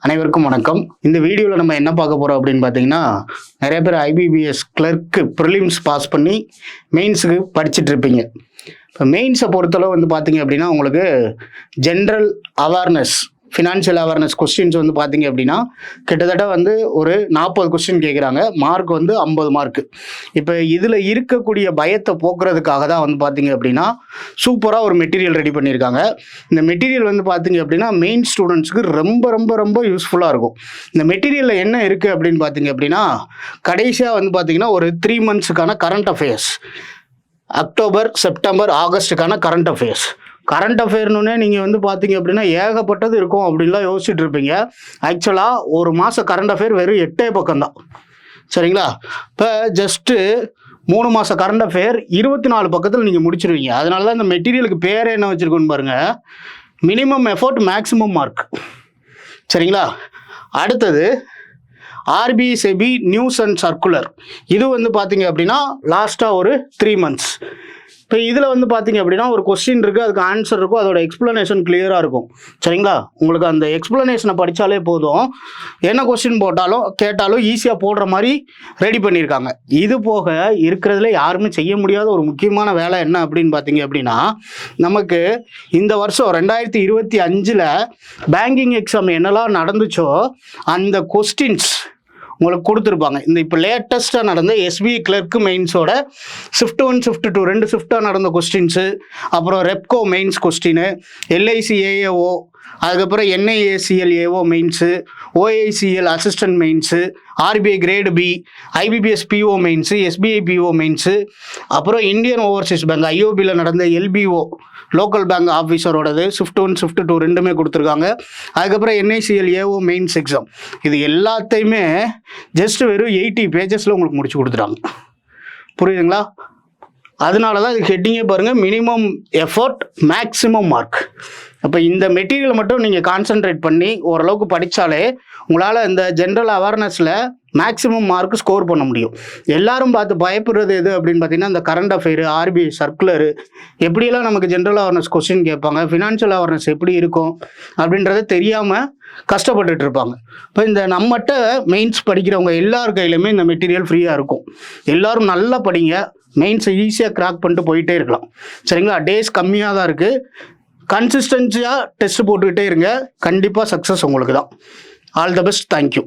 அனைவருக்கும் வணக்கம். இந்த வீடியோவில் நம்ம என்ன பார்க்க போகிறோம் அப்படின்னு பார்த்தீங்கன்னா, நிறைய பேர் ஐபிபிஎஸ் கிளர்க்கு ப்ரிலிம்ஸ் பாஸ் பண்ணி மெயின்ஸுக்கு படிச்சுட்டு இருப்பீங்க. இப்போ மெயின்ஸை பொறுத்தளவு வந்து பார்த்தீங்க அப்படின்னா, உங்களுக்கு general awareness, financial awareness questions வந்து பார்த்தீங்க அப்படின்னா கிட்டத்தட்ட வந்து ஒரு 40 கொஸ்டின் கேட்குறாங்க. மார்க் வந்து 50 மார்க்கு. இப்போ இதில் இருக்கக்கூடிய பயத்தை போக்குறதுக்காக தான் வந்து பார்த்தீங்க அப்படின்னா சூப்பராக ஒரு மெட்டீரியல் ரெடி பண்ணியிருக்காங்க. இந்த மெட்டீரியல் வந்து பார்த்தீங்க அப்படின்னா மெயின் ஸ்டூடெண்ட்ஸுக்கு ரொம்ப ரொம்ப ரொம்ப யூஸ்ஃபுல்லாக இருக்கும். இந்த மெட்டீரியலில் என்ன இருக்குது அப்படின்னு பார்த்தீங்க அப்படின்னா, கடைசியாக வந்து பார்த்தீங்கன்னா ஒரு 3 மந்த்ஸுக்கான கரண்ட் அஃபேர்ஸ், அக்டோபர், செப்டம்பர், ஆகஸ்ட்டுக்கான கரண்ட் அஃபேர்ஸ். கரண்ட் அஃபேர்னு நீங்கள் வந்து பார்த்தீங்க அப்படின்னா ஏகப்பட்டது இருக்கும் அப்படின்லாம் யோசிச்சுட்டு இருப்பீங்க. ஆக்சுவலாக ஒரு மாதம் கரண்ட் அஃபேர் வெறும் 8 பக்கம் தான். சரிங்களா? இப்போ ஜஸ்ட்டு 3 மாதம் கரண்ட் அஃபேர் 24 பக்கத்தில் நீங்கள் முடிச்சிருவீங்க. அதனால தான் இந்த மெட்டீரியலுக்கு பேரே என்ன வச்சுருக்கோன்னு பாருங்கள், மினிமம் எஃபோர்ட் மேக்ஸிமம் மார்க். சரிங்களா? அடுத்தது RBI SEBI news and circular. இது வந்து பார்த்தீங்க அப்படின்னா லாஸ்ட்டாக ஒரு 3 மந்த்ஸ். இப்போ இதில் வந்து பார்த்தீங்க அப்படின்னா ஒரு கொஸ்டின் இருக்குது, அதுக்கு ஆன்சர் இருக்கும், அதோட எக்ஸ்ப்ளனேஷன் கிளியராக இருக்கும். சரிங்களா? உங்களுக்கு அந்த எக்ஸ்ப்ளனேஷனை படித்தாலே போதும், என்ன கொஸ்டின் கேட்டாலும் ஈஸியாக போடுற மாதிரி ரெடி பண்ணியிருக்காங்க. இது போக இருக்கிறதுல யாருமே செய்ய முடியாத ஒரு முக்கியமான வேலை என்ன அப்படின்னு பார்த்தீங்க அப்படின்னா, நமக்கு இந்த வருஷம் 2025 பேங்கிங் எக்ஸாம் என்னெல்லாம் நடந்துச்சோ அந்த கொஸ்டின்ஸ் உங்களுக்கு கொடுத்துருப்பாங்க. இந்த இப்போ லேட்டஸ்ட்டாக நடந்த எஸ்பிஐ கிளர்க்கு மெயின்ஸோட ஷிஃப்ட் 1 ஷிஃப்ட் 2 2 ஷிஃப்டாக நடந்த கொஸ்டின்ஸு, அப்புறம் Repco mains question, LIC AAO, அதுக்கப்புறம் NIACL AO mains, OICL assistant mains, RBI grade B, IBPS PO mains, SBI PO mains, அப்புறம் இந்தியன் ஓவர்சீஸ் பேங்க் ஐஓபியில் நடந்த எல்பிஓ லோக்கல் பேங்க் ஆஃபீஸரோடது ஷிஃப்ட் 1 ஷிஃப்ட் 2 ரெண்டுமே கொடுத்துருக்காங்க. அதுக்கப்புறம் என்ஐசிஎல் ஏஓ மெயின்ஸ் எக்ஸாம். இது எல்லாத்தையுமே ஜஸ்ட் வெறும் 80 பேஜஸில் உங்களுக்கு முடிச்சு கொடுத்துட்டாங்க. புரியுதுங்களா? அதனால தான் இது ஹெட்டிங்கே பாருங்கள், மினிமம் எஃபோர்ட் மேக்ஸிமம் மார்க். அப்போ இந்த மெட்டீரியலை மட்டும் நீங்கள் கான்சென்ட்ரேட் பண்ணி ஓரளவுக்கு படித்தாலே உங்களால் இந்த ஜென்ரல் அவேர்னஸில் மேக்ஸிமம் மார்க் ஸ்கோர் பண்ண முடியும். எல்லாரும் பார்த்து பயப்படுறது எது அப்படின்னு பார்த்தீங்கன்னா, இந்த கரண்ட் அஃபேரு, ஆர்பிஐ சர்க்குலரு, எப்படியெல்லாம் நமக்கு ஜென்ரல் அவேர்னஸ் கொஸ்டின் கேட்பாங்க, ஃபினான்ஷியல் அவேர்னஸ் எப்படி இருக்கும் அப்படின்றது தெரியாமல் கஷ்டப்பட்டுட்டு இருப்பாங்க. இப்போ இந்த நம்மகிட்ட மெயின்ஸ் படிக்கிறவங்க எல்லார் கையிலுமே இந்த மெட்டீரியல் ஃப்ரீயாக இருக்கும். எல்லோரும் நல்லா படிங்க, மெயின்ஸை ஈஸியாக கிராக் பண்ணிட்டு போயிட்டே இருக்கலாம். சரிங்களா? டேஸ் கம்மியாக தான் இருக்குது. கன்சிஸ்டன்சியாக டெஸ்ட் போட்டுக்கிட்டே இருங்க, கண்டிப்பாக சக்ஸஸ் உங்களுக்கு தான். All the best. தேங்க்யூ.